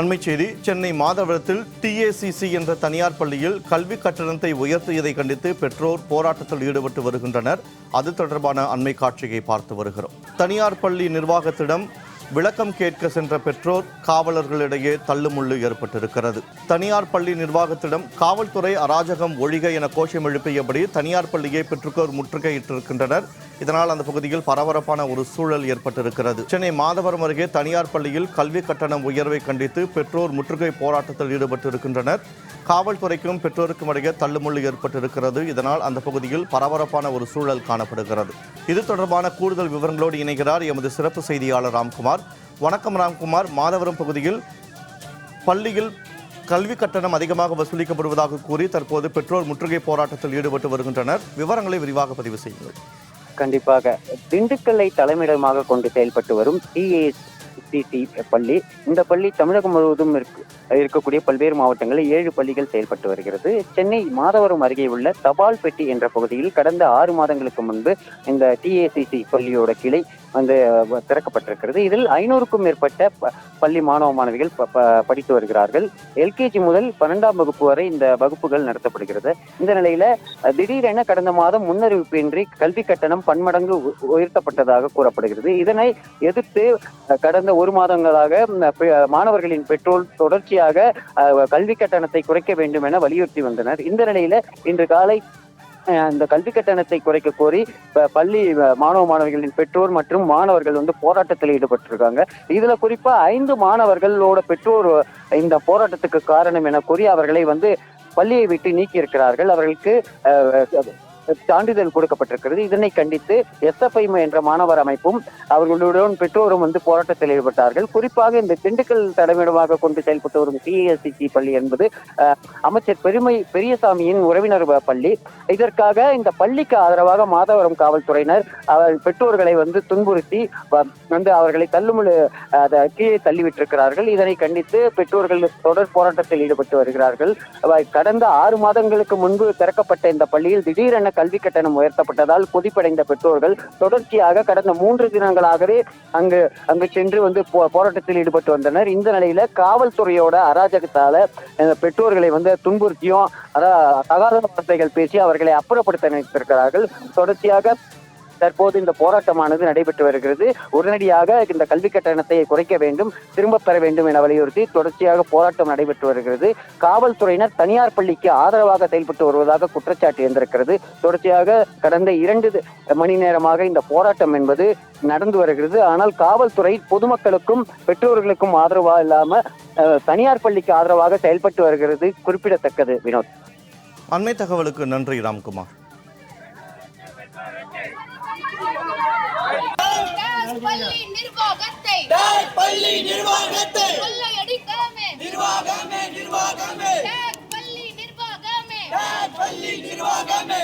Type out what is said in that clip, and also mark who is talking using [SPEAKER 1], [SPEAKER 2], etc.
[SPEAKER 1] அண்மைச் செய்தி. சென்னை மாதவரத்தில் TACC என்ற தனியார் பள்ளியில் கல்வி கட்டணத்தை உயர்த்தியதை கண்டித்து பெற்றோர் போராட்டத்தில் ஈடுபட்டு வருகின்றனர். அது தொடர்பான அண்மை காட்சியை பார்த்து வருகிறோம். தனியார் பள்ளி நிர்வாகத்திடம் விளக்கம் கேட்க சென்ற பெற்றோர் காவலர்களிடையே தள்ளுமுள்ளு ஏற்பட்டிருக்கிறது. தனியார் பள்ளி நிர்வாகத்திடம் காவல்துறை அராஜகம் ஒழிக என கோஷம் எழுப்பியபடி தனியார் பள்ளியை பெற்றோர் முற்றுகையிட்டிருக்கின்றனர். இதனால் அந்த பகுதியில் பரபரப்பான ஒரு சூழல் ஏற்பட்டிருக்கிறது. சென்னை மாதவரம் அருகே தனியார் பள்ளியில் கல்வி கட்டணம் உயர்வை கண்டித்து பெற்றோர் முற்றுகை போராட்டத்தில் ஈடுபட்டிருக்கின்றனர். காவல்துறைக்கும் பெற்றோருக்கும் இடையே தள்ளுமுள்ளு ஏற்பட்டிருக்கிறது. இதனால் அந்த பகுதியில் பரபரப்பான ஒரு சூழல் காணப்படுகிறது. இது தொடர்பான கூடுதல் விவரங்களோடு இணைகிறார் எமது சிறப்பு செய்தியாளர் ராம்குமார். வணக்கம் ராம்குமார். மாதவரம் பகுதியில் பள்ளியில் கல்வி கட்டணம் அதிகமாக வசூலிக்கப்படுவதாக கூறி தற்போது பெற்றோர் முற்றுகை போராட்டத்தில் ஈடுபட்டு வருகின்றனர். விவரங்களை விரிவாக பதிவு செய்யுங்கள்.
[SPEAKER 2] கண்டிப்பாக. திண்டுக்கல்லை தலைமையிடமாக கொண்டு செயல்பட்டு வரும் TACC பள்ளி, இந்த பள்ளி தமிழகம் முழுவதும் இருக்கக்கூடிய பல்வேறு மாவட்டங்களில் 7 பள்ளிகள் செயல்பட்டு வருகிறது. சென்னை மாதவரம் அருகே உள்ள தபால் பெட்டி என்ற பகுதியில் கடந்த 6 மாதங்களுக்கு முன்பு இந்த TACC பள்ளியோட கிளை திறக்கப்பட்டிருக்கிறது. இதில் 500க்கும் மேற்பட்ட பள்ளி மாணவ மாணவிகள் படித்து வருகிறார்கள். LKG முதல் 12ஆம் வகுப்பு வரை இந்த வகுப்புகள் நடத்தப்படுகிறது. இந்த நிலையில திடீரென கடந்த மாதம் முன்னறிவிப்பின்றி கல்வி கட்டணம் பன்மடங்கு உயர்த்தப்பட்டதாக கூறப்படுகிறது. இதனை எதிர்த்து கடந்த 1 மாதங்களாக மாணவர்களின் பெற்றோர் தொடர்ச்சியாக கல்வி கட்டணத்தை குறைக்க வேண்டும் என வலியுறுத்தி வந்தனர். இந்த நிலையில இன்று காலை அந்த கல்வி கட்டணத்தை குறைக்க கோரி பள்ளி மாணவ மாணவிகளின் பெற்றோர் மற்றும் மாணவர்கள் போராட்டத்தில் ஈடுபட்டிருக்காங்க. இதுல குறிப்பா 5 மாணவர்களோட பெற்றோர் இந்த போராட்டத்துக்கு காரணம் என கூறி அவர்களை பள்ளியை விட்டு நீக்கி இருக்கிறார்கள். அவர்களுக்கு சான்றிதழ் கொடுக்கப்பட்டிருக்கிறது. இதனை கண்டித்து SFI என்ற மாணவர் அமைப்பும் அவர்களுடன் பெற்றோரும் போராட்டத்தில் ஈடுபட்டார்கள். குறிப்பாக இந்த திண்டுக்கல் தலைமையிடமாக கொண்டு செயல்பட்டு வரும் TACC பள்ளி என்பது அமைச்சர் பெரியசாமியின் உறவினர் பள்ளி. இதற்காக இந்த பள்ளிக்கு ஆதரவாக மாதவரம் காவல்துறையினர் பெற்றோர்களை துன்புறுத்தி அவர்களை தள்ளுமுள்ளு கீழே தள்ளிவிட்டிருக்கிறார்கள். இதனை கண்டித்து பெற்றோர்கள் தொடர் போராட்டத்தில் ஈடுபட்டு வருகிறார்கள். கடந்த 6 மாதங்களுக்கு முன்பு திறக்கப்பட்ட இந்த பள்ளியில் திடீரென கல்வி கட்டணம் உயர்த்தப்பட்டதால் கொதிப்படைந்த பெற்றோர்கள் தொடர்ச்சியாக கடந்த 3 தினங்களாகவே அங்கு சென்று போராட்டத்தில் ஈடுபட்டு வந்தனர். இந்த நிலையில காவல்துறையோட அராஜகத்தால பெற்றோர்களை துன்புறுத்தியும் தகாத வார்த்தைகள் பேசி அவர்களை அப்புறப்படுத்த நினைத்திருக்கிறார்கள். தொடர்ச்சியாக தற்போது இந்த போராட்டமானது நடைபெற்று வருகிறது. உடனடியாக இந்த கல்வி கட்டணத்தை குறைக்க வேண்டும், திரும்ப பெற வேண்டும் என வலியுறுத்தி தொடர்ச்சியாக போராட்டம் நடைபெற்று வருகிறது. காவல்துறையினர் தனியார் பள்ளிக்கு ஆதரவாக செயல்பட்டு வருவதாக குற்றச்சாட்டு எழுந்திருக்கிறது. தொடர்ச்சியாக கடந்த 2 மணி நேரமாக இந்த போராட்டம் என்பது நடந்து வருகிறது. ஆனால் காவல்துறை பொதுமக்களுக்கும் பெற்றோர்களுக்கும் ஆதரவாக இல்லாம தனியார் பள்ளிக்கு ஆதரவாக செயல்பட்டு வருகிறது குறிப்பிடத்தக்கது. வினோத்,
[SPEAKER 1] அண்மை தகவலுக்கு நன்றி ராம்குமார்.
[SPEAKER 3] பள்ளி நிர்வாகத்தை கொள்ளையடிக்காமே நிர்வாகமே பள்ளி நிர்வாகமே